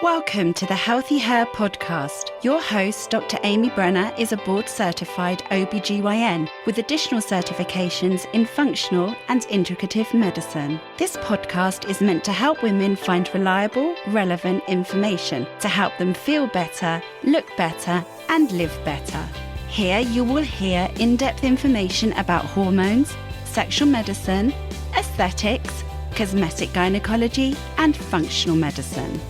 Welcome to the HealthiHer podcast. Your host, Dr. Amy Brenner, is a board-certified OBGYN with additional certifications in functional and integrative medicine. This podcast is meant to help women find reliable, relevant information to help them feel better, look better, and live better. Here you will hear in-depth information about hormones, sexual medicine, aesthetics, cosmetic gynecology, and functional medicine.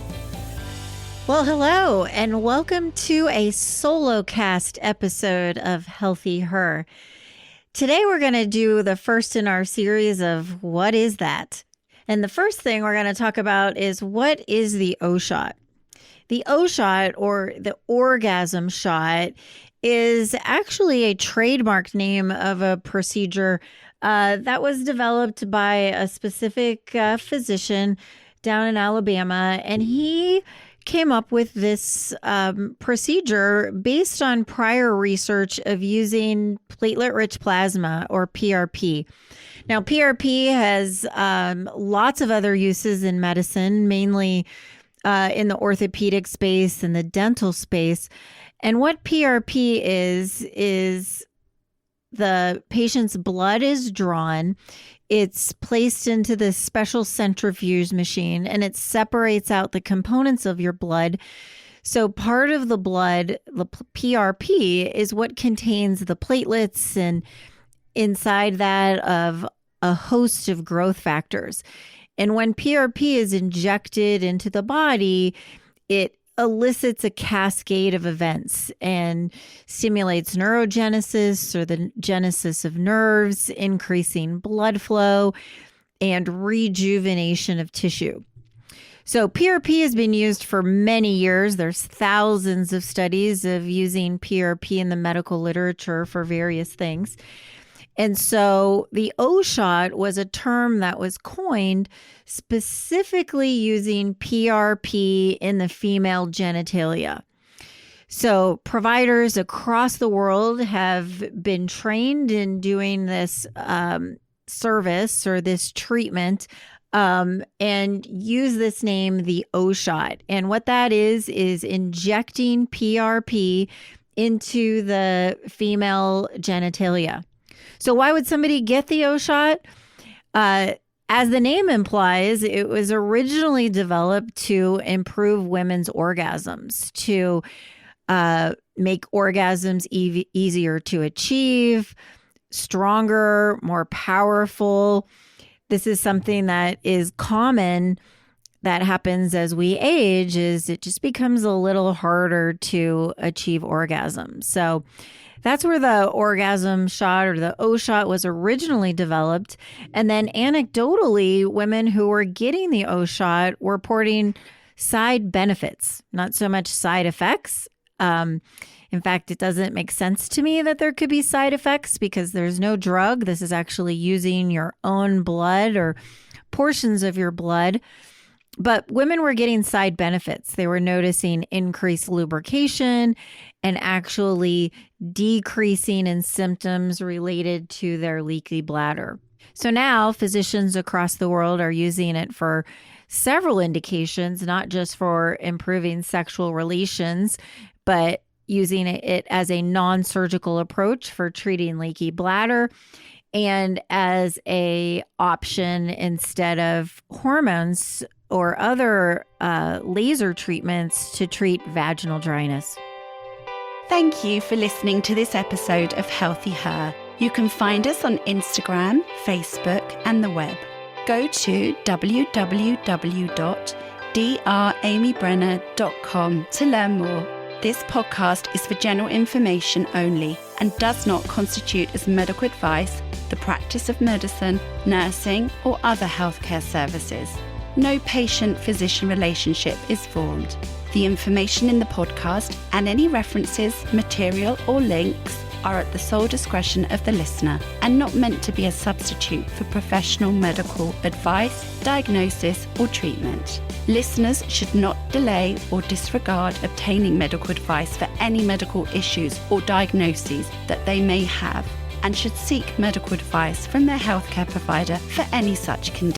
Well, hello, and welcome to a solo cast episode of HealthiHer. Today, we're going to do the first in our series of What is That? And the first thing we're going to talk about is what is the O shot? The O shot, or the orgasm shot, is actually a trademark name of a procedure that was developed by a specific physician down in Alabama, and he came up with this procedure based on prior research of using platelet-rich plasma, or PRP. Now, PRP has lots of other uses in medicine, mainly in the orthopedic space and the dental space. And what PRP is the patient's blood is drawn. It's placed into this special centrifuge machine, and it separates out the components of your blood. So part of the blood, the PRP, is what contains the platelets, and inside that of a host of growth factors. And when PRP is injected into the body, it elicits a cascade of events and stimulates neurogenesis, or the genesis of nerves, increasing blood flow, and rejuvenation of tissue. So PRP has been used for many years. There's thousands of studies of using PRP in the medical literature for various things. And so the O shot was a term that was coined specifically using PRP in the female genitalia. So providers across the world have been trained in doing this service or this treatment and use this name, the O shot. And what that is injecting PRP into the female genitalia. So why would somebody get the O shot? As the name implies, it was originally developed to improve women's orgasms, to make orgasms easier to achieve, stronger, more powerful. This is something that is common that happens as we age, is it just becomes a little harder to achieve orgasm. So that's where the orgasm shot, or the O shot, was originally developed. And then anecdotally, women who were getting the O shot were reporting side benefits, not so much side effects. In fact, it doesn't make sense to me that there could be side effects because there's no drug. This is actually using your own blood or portions of your blood. But women were getting side benefits. They were noticing increased lubrication and actually decreasing in symptoms related to their leaky bladder. So now physicians across the world are using it for several indications, not just for improving sexual relations, but using it as a non-surgical approach for treating leaky bladder and as an option instead of hormones or other laser treatments to treat vaginal dryness. Thank you for listening to this episode of HealthiHer. You can find us on Instagram, Facebook, and the web. Go to www.dramybrenner.com to learn more. This podcast is for general information only and does not constitute as medical advice, the practice of medicine, nursing, or other healthcare services. No patient-physician relationship is formed. The information in the podcast and any references, material, or links are at the sole discretion of the listener and not meant to be a substitute for professional medical advice, diagnosis, or treatment. Listeners should not delay or disregard obtaining medical advice for any medical issues or diagnoses that they may have, and should seek medical advice from their healthcare provider for any such condition.